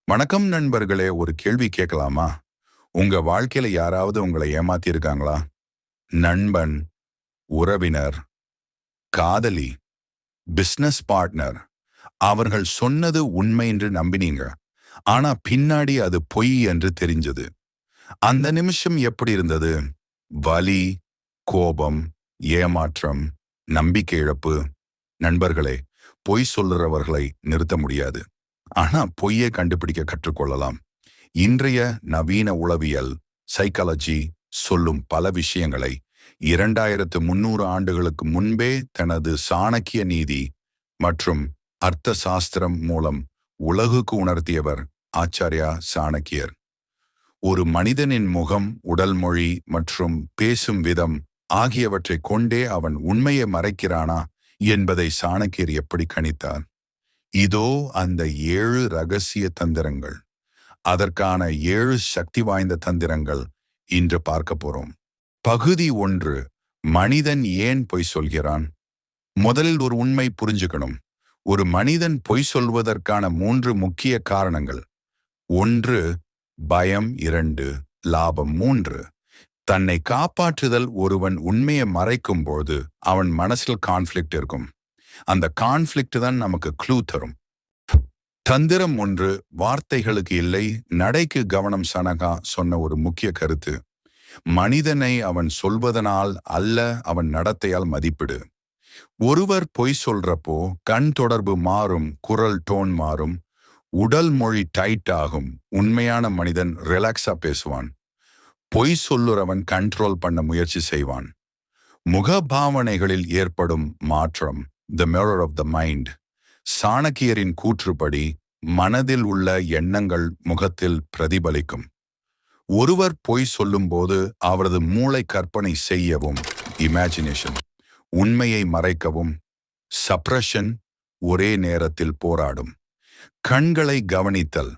வணக்கம் நண்பர்களே, ஒரு கேள்வி கேட்கலாமா? உங்க வாழ்க்கையில யாராவது உங்களை ஏமாத்தி இருக்காங்களா? நண்பன், உறவினர், காதலி, பிசினஸ் பார்ட்னர், அவர்கள் சொன்னது உண்மை என்று நம்பினீங்க. ஆனா பின்னாடி அது பொய் என்று தெரிஞ்சது. அந்த நிமிஷம் எப்படி இருந்தது? வலி, கோபம், ஏமாற்றம், நம்பிக்கை இழப்பு. நண்பர்களே, பொய் சொல்லுறவர்களை நிறுத்த முடியாது. ஆனா பொய்யை கண்டுபிடிக்க கற்றுக்கொள்ளலாம். இன்றைய நவீன உளவியல் சைக்காலஜி சொல்லும் பல விஷயங்களை 2300 ஆண்டுகளுக்கு முன்பே தனது சாணக்கிய நீதி மற்றும் அர்த்த சாஸ்திரம் மூலம் உலகுக்கு உணர்த்தியவர் ஆச்சாரியா சாணக்கியர். ஒரு மனிதனின் முகம், உடல் மொழி மற்றும் பேசும் விதம் ஆகியவற்றை கொண்டே அவன் உண்மையை மறைக்கிறானா என்பதை சாணக்கியர் எப்படி கணித்தார்? இதோ அந்த 7 ரகசிய தந்திரங்கள். அதற்கான 7 சக்தி வாய்ந்த தந்திரங்கள் இன்று பார்க்க போறோம். பகுதி 1. மனிதன் ஏன் பொய் சொல்கிறான்? முதலில் ஒரு உண்மை புரிஞ்சுக்கணும். ஒரு மனிதன் பொய் சொல்வதற்கான 3 முக்கிய காரணங்கள். 1. பயம். 2. லாபம். 3. தன்னை காப்பாற்றுதல். ஒருவன் உண்மையை மறைக்கும் போது அவன் மனசில் கான்ஃப்ளிக்ட் இருக்கும். அந்த கான்ஃப்ளிக்ட் தான் நமக்கு க்ளூ தரும். தந்திரம் 1. வார்த்தைகளுக்கு இல்லை, நடைக்கு கவனம். சனகா சொன்ன ஒரு முக்கிய கருத்து. மனிதனை அவன் சொல்வதனால் அல்ல, அவன் நடத்தையால் மதிப்பிடு. ஒருவர் பொய் சொல்றப்போ கண் தொடர்பு மாறும், குரல் டோன் மாறும், உடல் மொழி டைட் ஆகும். உண்மையான மனிதன் ரிலாக்ஸா பேசுவான். பொய் சொல்லுறவன் கண்ட்ரோல் பண்ண முயற்சி செய்வான். முகபாவனைகளில் ஏற்படும் மாற்றம். The mirror of the mind. சாணக்கியரின் கூற்றுப்படி மனதில் உள்ள எண்ணங்கள் முகத்தில் பிரதிபலிக்கும். ஒருவர் பொய் சொல்லும்போது அவரது மூளை கற்பனை செய்யவும், இமேஜினேஷன், உண்மையை மறைக்கவும், சப்ரஷன், ஒரே நேரத்தில் போராடும். கண்களை கவனித்தல்.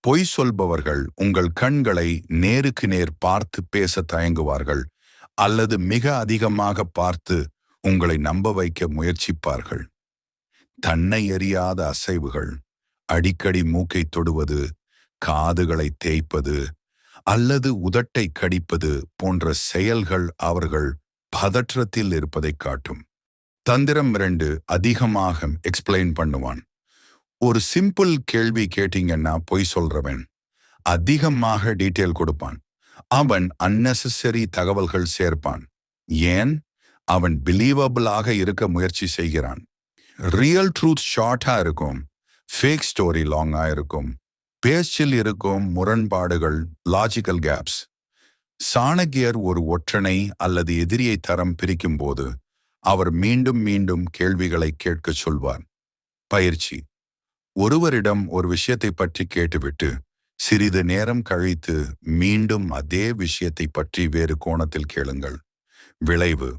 பொய் சொல்பவர்கள் உங்கள் கண்களை நேருக்கு நேர் பார்த்து பேச தயங்குவார்கள் அல்லது மிக அதிகமாக பார்த்து உங்களை நம்ப வைக்க முயற்சிப்பார்கள். தன்னை எறியாத அசைவுகள், அடிக்கடி மூக்கை தொடுவது, காதுகளை தேய்ப்பது அல்லது உதட்டை கடிப்பது போன்ற செயல்கள் அவர்கள் பதற்றத்தில் இருப்பதை காட்டும். தந்திரம் 2. அதிகமாக எக்ஸ்பிளைன் பண்ணுவான். ஒரு சிம்பிள் கேள்வி கேட்டீங்கன்னா பொய் சொல்றவன் அதிகமாக டீட்டெயில் கொடுப்பான். அவன் அன்னெசரி தகவல்கள் சேர்ப்பான். ஏன்? அவன் பிலீவபிளாக இருக்க முயற்சி செய்கிறான். ரியல் ட்ரூத் ஷார்ட்டா இருக்கும், ஃபேக் ஸ்டோரி லாங்கா இருக்கும். பேச்சில் இருக்கும் முரண்பாடுகள், லாஜிக்கல் கேப்ஸ். சாணக்கியர் ஒரு ஒற்றனை அல்லது எதிரியை தரம் பிரிக்கும் போது அவர் மீண்டும் மீண்டும் கேள்விகளை கேட்க சொல்வார். பயிற்சி. ஒருவரிடம் ஒரு விஷயத்தை பற்றி கேட்டுவிட்டு சிறிது நேரம் கழித்து மீண்டும் அதே விஷயத்தை பற்றி வேறு கோணத்தில் கேளுங்கள். விளைவு.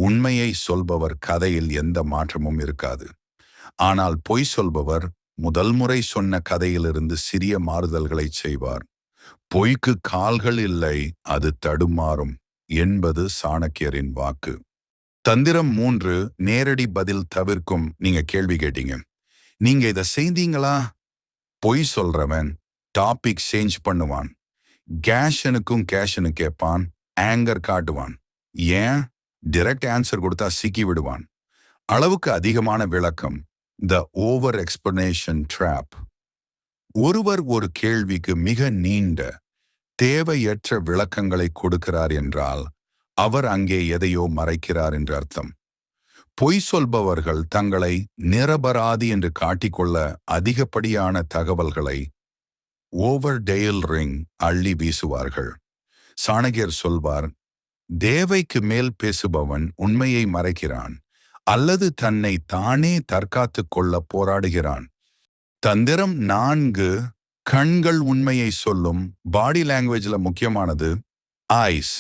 உண்மையை சொல்பவர் கதையில் எந்த மாற்றமும் இருக்காது. ஆனால் பொய் சொல்பவர் முதல் முறை சொன்ன கதையிலிருந்து சிறிய மாறுதல்களை செய்வார். பொய்க்கு கால்கள் இல்லை, அது தடுமாறும் என்பது சாணக்கியரின் வாக்கு. தந்திரம் 3. நேரடி பதில் தவிர்க்கும். நீங்க கேள்வி கேட்டீங்க, நீங்க இதை செய்தீங்களா? பொய் சொல்றவன் டாபிக் சேஞ்ச் பண்ணுவான். கேஷனுக்கும் கேஷனு கேட்பான். ஆங்கர் காட்டுவான். ஏன்? டைரக்ட் ஆன்சர் கொடுத்தா சிக்கி விடுவான். அளவுக்கு அதிகமான விளக்கம். The over explanation drop. ஒருவர் ஒரு கேள்விக்கு மிக நீண்ட, தேவையற்ற விளக்கங்களை கொடுக்கிறார் என்றால் அவர் அங்கே எதையோ மறைக்கிறார் என்று அர்த்தம். பொய் சொல்பவர்கள் தங்களை நிரபராதி என்று காட்டிக்கொள்ள அதிகப்படியான தகவல்களை ஓவர் டெயில் ரிங் அள்ளி வீசுவார்கள். சாணக்கியர் சொல்வார், தேவைக்கு மேல் பேசுபவன் உண்மையை மறைக்கிறான் அல்லது தன்னை தானே தற்காத்து கொள்ள போராடுகிறான். தந்திரம் 4. கண்கள் உண்மையை சொல்லும். பாடி லாங்குவேஜ்ல முக்கியமானது ஐஸ்.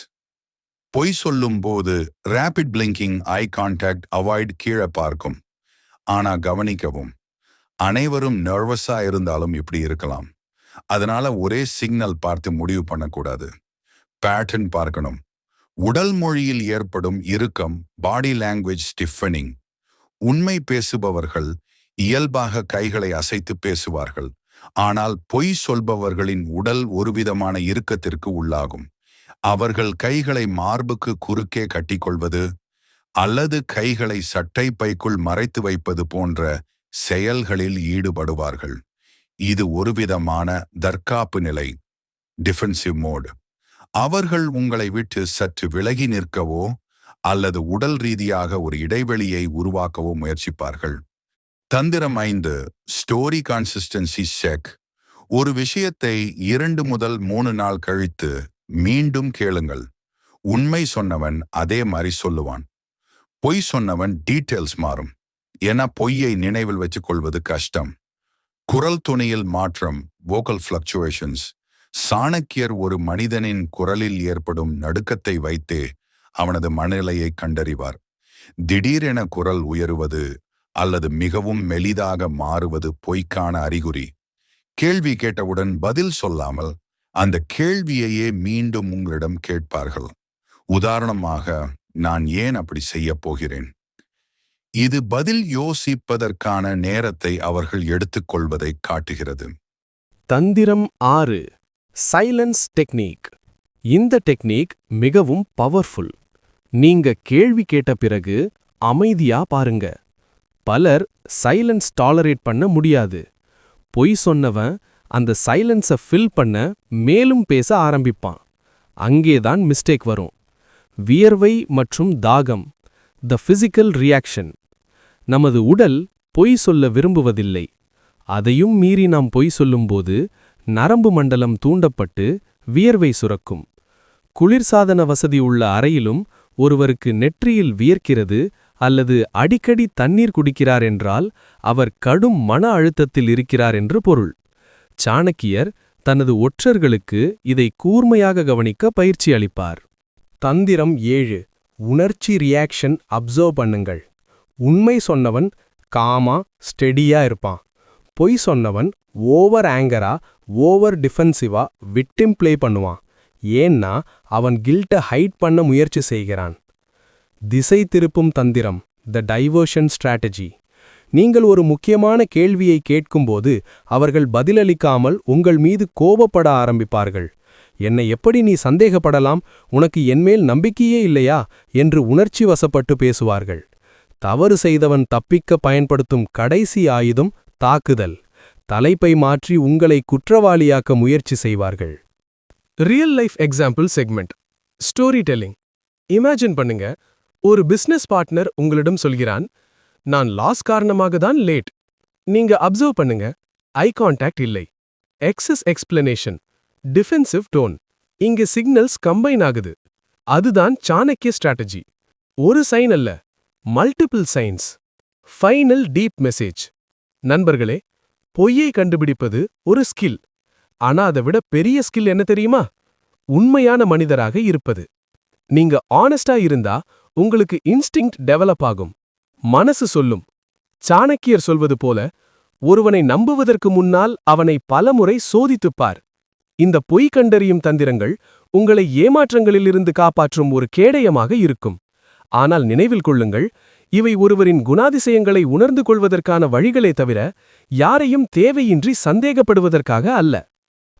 பொய் சொல்லும் போது rapid blinking, eye contact, avoid, கீழே பார்க்கும். ஆனா கவனிக்கவும், அனைவரும் நர்வஸா இருந்தாலும் இப்படி இருக்கலாம். அதனால ஒரே சிக்னல் பார்த்து முடிவு பண்ணக்கூடாது. பேட்டர்ன் பார்க்கணும். உடல் மொழியில் ஏற்படும் இறுக்கம், பாடி லாங்குவேஜ் ஸ்டிஃபனிங். உண்மை பேசுபவர்கள் இயல்பாக கைகளை அசைத்து பேசுவார்கள். ஆனால் பொய் சொல்பவர்களின் உடல் ஒருவிதமான இறுக்கத்திற்கு உள்ளாகும். அவர்கள் கைகளை மார்புக்கு குறுக்கே கட்டிக்கொள்வது அல்லது கைகளை சட்டை பைக்குள் மறைத்து வைப்பது போன்ற செயல்களில் ஈடுபடுவார்கள். இது ஒருவிதமான தற்காப்பு நிலை, டிஃபென்சிவ் மோட். அவர்கள் உங்களை விட்டு சற்று விலகி நிற்கவோ அல்லது உடல் ரீதியாக ஒரு இடைவெளியை உருவாக்கவோ முயற்சிப்பார்கள். தந்திரம் 5, ஸ்டோரி கன்சிஸ்டன்சி செக். ஒரு விஷயத்தை 2 முதல் 3 நாள் கழித்து மீண்டும் கேளுங்கள். உண்மை சொன்னவன் அதே மாதிரி சொல்லுவான். பொய் சொன்னவன் டீட்டெயில்ஸ் மாறும். என பொய்யை நினைவில் வச்சுக் கொள்வது கஷ்டம். குரல் துணியில் மாற்றம், வோக்கல் ஃப்ளக்சுவேஷன்ஸ். சாணக்கியர் ஒரு மனிதனின் குரலில் ஏற்படும் நடுக்கத்தை வைத்தே அவனது மனநிலையை கண்டறிவார். திடீரென குரல் உயருவது அல்லது மிகவும் மெலிதாக மாறுவது பொய்க்கான அறிகுறி. கேள்வி கேட்டவுடன் பதில் சொல்லாமல் அந்த கேள்வியையே மீண்டும் உங்களிடம் கேட்பார்கள். உதாரணமாக, நான் ஏன் அப்படி செய்ய போகிறேன்? இது பதில் யோசிப்பதற்கான நேரத்தை அவர்கள் எடுத்துக்கொள்வதை காட்டுகிறது. தந்திரம் 6, சைலன்ஸ் டெக்னிக். இந்த டெக்னிக் மிகவும் பவர்ஃபுல். நீங்க கேள்வி கேட்ட பிறகு அமைதியா பாருங்க. பலர் சைலன்ஸ் டாலரேட் பண்ண முடியாது. பொய் சொன்னவன் அந்த சைலன்ஸை ஃபில் பண்ண மேலும் பேச ஆரம்பிப்பான். அங்கேதான் மிஸ்டேக் வரும். வியர்வை மற்றும் தாகம், த பிசிக்கல் ரியாக்ஷன். நமது உடல் பொய் சொல்ல விரும்புவதில்லை. அதையும் மீறி நாம் பொய் சொல்லும்போது நரம்பு மண்டலம் தூண்டப்பட்டு வியர்வை சுரக்கும். குளிர்சாதன வசதி உள்ள அறையிலும் ஒருவருக்கு நெற்றியில் வியர்க்கிறது அல்லது அடிக்கடி தண்ணீர் குடிக்கிறார் என்றால் அவர் கடும் மன அழுத்தத்தில் இருக்கிறார் என்று பொருள். சாணக்கியர் தனது ஒற்றர்களுக்கு இதை கூர்மையாக கவனிக்க பயிற்சி அளிப்பார். தந்திரம் 7, உணர்ச்சி ரியாக்ஷன் அப்சர்வ் பண்ணுங்கள். உண்மை சொன்னவன் காமா ஸ்டெடியா இருப்பான். பொய் சொன்னவன் ஓவர் ஆங்கரா, ஓவர் டிஃபென்சிவா விக்டிம் ப்ளே பண்ணுவான். ஏன்னா அவன் கில்ட்டை ஹைட் பண்ண முயற்சி செய்கிறான். திசை திருப்பும் தந்திரம், த டைவர்ஷன் ஸ்ட்ராட்டஜி. நீங்கள் ஒரு முக்கியமான கேள்வியை கேட்கும்போது அவர்கள் பதிலளிக்காமல் உங்கள் மீது கோபப்பட ஆரம்பிப்பார்கள். என்னை எப்படி நீ சந்தேகப்படலாம், உனக்கு என்மேல் நம்பிக்கையே இல்லையா என்று உணர்ச்சி வசப்பட்டு பேசுவார்கள். தவறு செய்தவன் தப்பிக்க பயன்படுத்தும் கடைசி ஆயுதம் தாக்குதல். தலைப்பை மாற்றி உங்களை குற்றவாளியாக்க முயற்சி செய்வார்கள். Real life example segment, story telling. Imagine பண்ணுங்க, ஒரு பிசினஸ் பார்ட்னர் உங்களிடம் சொல்கிறான், நான் லாஸ் காரணமாக தான் லேட். நீங்க அப்சர்வ் பண்ணுங்க, ஐ கான்டாக்ட் இல்லை, எக்ஸஸ் எக்ஸ்பிளனேஷன், டிஃபென்சிவ் டோன். இங்க சிக்னல்ஸ் கம்பைன் ஆகுது. அதுதான் சாணக்கிய ஸ்ட்ராட்டஜி. ஒரு சைன் அல்ல, multiple science. Final deep message. நண்பர்களே, பொய்யை கண்டுபிடிப்பது ஒரு ஸ்கில். ஆனா அதை விட பெரிய ஸ்கில் என்ன தெரியுமா? உண்மையான மனிதராக இருப்பது. நீங்க ஆனஸ்டா இருந்தா உங்களுக்கு இன்ஸ்டிங்க்ட் டெவலப் ஆகும். மனசு சொல்லும். சாணக்கியர் சொல்வது போல, ஒருவனை நம்புவதற்கு முன்னால் அவனை பலமுறை சோதித்துப்பார். இந்த பொய் கண்டறியும் தந்திரங்கள் உங்களை ஏமாற்றங்களிலிருந்து காப்பாற்றும் ஒரு கேடயமாக இருக்கும். ஆனால் நினைவில் கொள்ளுங்கள், இவை ஒருவரின் குணாதிசயங்களை உணர்ந்து கொள்வதற்கான வழிகளே தவிர யாரையும் தேவையின்றி சந்தேகப்படுவதற்காக அல்ல.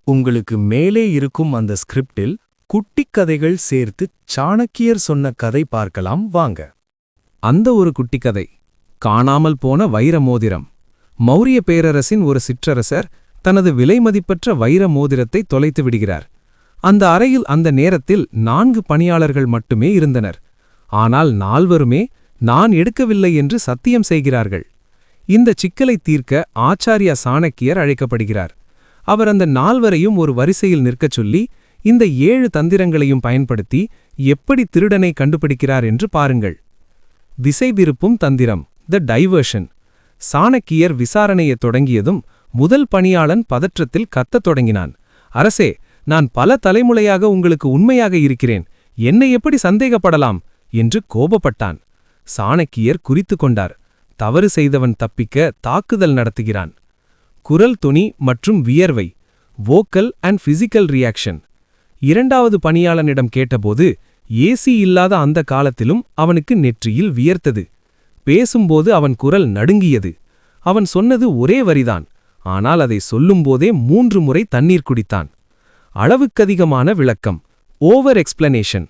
உங்களுக்கு மேலே இருக்கும் அந்த ஸ்கிரிப்டில் குட்டிக் கதைகள் சேர்த்து சாணக்கியர் சொன்ன கதை பார்க்கலாம் வாங்க. அந்த ஒரு குட்டிக்கதை, காணாமல் போன வைர மோதிரம். மௌரிய பேரரசின் ஒரு சிற்றரசர் தனது விலைமதிப்பற்ற வைர மோதிரத்தை தொலைத்து விடுகிறார். அந்த அறையில் அந்த நேரத்தில் 4 பணியாளர்கள் மட்டுமே இருந்தனர். ஆனால் 4வருமே நான் எடுக்கவில்லை என்று சத்தியம் செய்கிறார்கள். இந்த சிக்கலை தீர்க்க ஆச்சாரியா சாணக்கியர் அழைக்கப்படுகிறார். அவர் அந்த 4வரையும் ஒரு வரிசையில் நிற்கச் சொல்லி இந்த 7 தந்திரங்களையும் பயன்படுத்தி எப்படி திருடனை கண்டுபிடிக்கிறார் என்று பாருங்கள். திசை திருப்பும் தந்திரம், த டைவர்ஷன். சாணக்கியர் விசாரணையை தொடங்கியதும் முதல் பணியாளன் பதற்றத்தில் கத்தத் தொடங்கினான். அரசே, நான் பல தலைமுறையாக உங்களுக்கு உண்மையாக இருக்கிறேன், என்னை எப்படி சந்தேகப்படலாம் என்று கோபப்பட்டான். சாணக்கியர் குறித்து கொண்டார். தவறு செய்தவன் தப்பிக்க தாக்குதல் நடத்துகிறான். குரல் துணி மற்றும் வியர்வை, வோக்கல் அண்ட் பிசிக்கல் ரியாக்ஷன். 2வது பணியாளனிடம் கேட்டபோது ஏசி இல்லாத அந்த காலத்திலும் அவனுக்கு நெற்றியில் வியர்த்தது. பேசும்போது அவன் குரல் நடுங்கியது. அவன் சொன்னது ஒரே வரிதான், ஆனால் அதை சொல்லும்போதே 3 முறை தண்ணீர் குடித்தான். அளவுக்கதிகமான விளக்கம், ஓவர் எக்ஸ்பிளனேஷன்.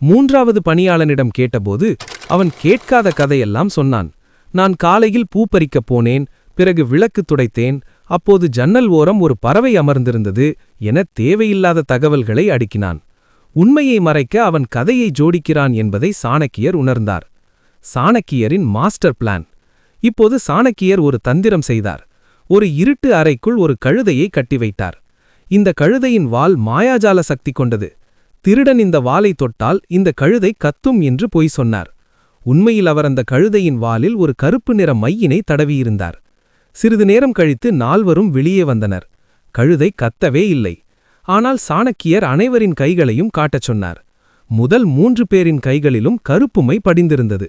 3வது பணியாளனிடம் கேட்டபோது அவன் கேட்காத கதையெல்லாம் சொன்னான். நான் காலையில் பூ பறிக்கப் போனேன், பிறகு விளக்கு துடைத்தேன், அப்போது ஜன்னல் ஓரம் ஒரு பறவை அமர்ந்திருந்தது என தேவையில்லாத தகவல்களை அடுக்கினான். உண்மையை மறைக்க அவன் கதையை ஜோடிக்கிறான் என்பதை சாணக்கியர் உணர்ந்தார். சாணக்கியரின் மாஸ்டர் பிளான். இப்போது சாணக்கியர் ஒரு தந்திரம் செய்தார். ஒரு இருட்டு அறைக்குள் ஒரு கழுதையை கட்டி வைத்தார். இந்த கழுதையின் வால் மாயாஜால சக்தி கொண்டது. திருடன் இந்த வாலை தொட்டால் இந்த கழுதை கத்தும் என்று பொய் சொன்னார். உண்மையில் அவர் அந்த கழுதையின் வாலில் ஒரு கருப்பு நிற மையினை தடவியிருந்தார். சிறிது நேரம் கழித்து 4வரும் வெளியே வந்தனர். கழுதை கத்தவே இல்லை. ஆனால் சாணக்கியர் அனைவரின் கைகளையும் காட்டச் சொன்னார். முதல் 3 பேரின் கைகளிலும் கருப்பு மை படிந்திருந்தது.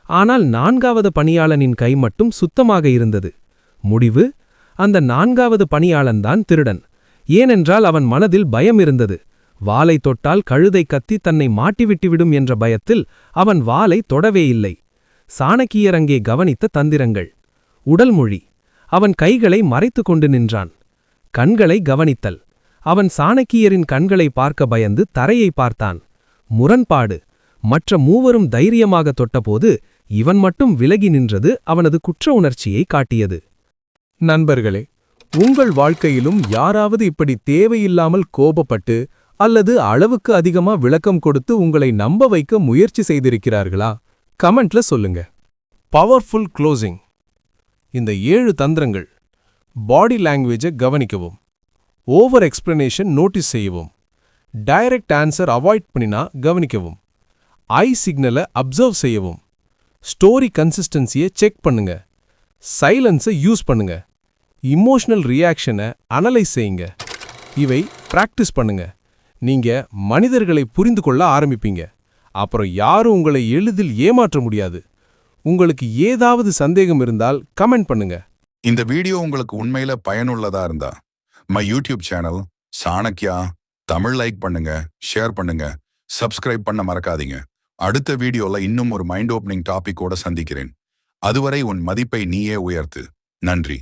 ஆனால் 4வது பணியாளனின் கை மட்டும் சுத்தமாக இருந்தது. முடிவு, அந்த 4வது பணியாளன்தான் திருடன். ஏனென்றால் அவன் மனதில் பயம் இருந்தது. வாலை தொட்டால் கழுதை கத்தி தன்னை மாட்டிவிட்டுவிடும் என்ற பயத்தில் அவன் வாலை தொடவே இல்லை. சாணக்கியர் அங்கே கவனித்த தந்திரங்கள். உடல் மொழி. அவன் கைகளை மறைத்து கொண்டு நின்றான். கண்களை கவனித்தல். அவன் சாணக்கியரின் கண்களை பார்க்க பயந்து தரையை பார்த்தான். முரண்பாடு. மற்ற 3வரும் தைரியமாக தொட்டபோது இவன் மட்டும் விலகி நின்றது அவனது குற்ற உணர்ச்சியை காட்டியது. நண்பர்களே, உங்கள் வாழ்க்கையிலும் யாராவது இப்படி தேவையில்லாமல் கோபப்பட்டு அல்லது அளவுக்கு அதிகமா விளக்கம் கொடுத்து உங்களை நம்ப வைக்க முயற்சி செய்திருக்கிறார்களா? கமெண்ட்ல சொல்லுங்க. Powerful closing. இந்த 7 தந்திரங்கள். பாடி லாங்குவேஜை கவனிக்கவும். ஓவர் எக்ஸ்பிளனேஷன் நோட்டீஸ் செய்யவும். டைரக்ட் ஆன்சர் அவாய்ட் பண்ணினா கவனிக்கவும். ஐ சிக்னலை அப்சர்வ் செய்யவும். ஸ்டோரி கன்சிஸ்டன்சியை செக் பண்ணுங்க. சைலன்ஸை யூஸ் பண்ணுங்க. இமோஷனல் ரியாக்ஷனை அனலைஸ் செய்யுங்க. இவை பிராக்டிஸ் பண்ணுங்க. நீங்க மனிதர்களை புரிந்து கொள்ள ஆரம்பிப்பீங்க. அப்புறம் யாரும் உங்களை எளிதில் ஏமாற்ற முடியாது. உங்களுக்கு ஏதாவது சந்தேகம் இருந்தால் கமெண்ட் பண்ணுங்க. இந்த வீடியோ உங்களுக்கு உண்மையில பயனுள்ளதா இருந்தா my YouTube channel Chanakya Tamil like பண்ணுங்க, ஷேர் பண்ணுங்க, சப்ஸ்கிரைப் பண்ண மறக்காதீங்க. அடுத்த வீடியோல இன்னும் ஒரு மைண்ட் ஓப்பனிங் டாபிக்கோட சந்திக்கிறேன். அதுவரை உன் மதிப்பை நீயே உயர்த்து. நன்றி.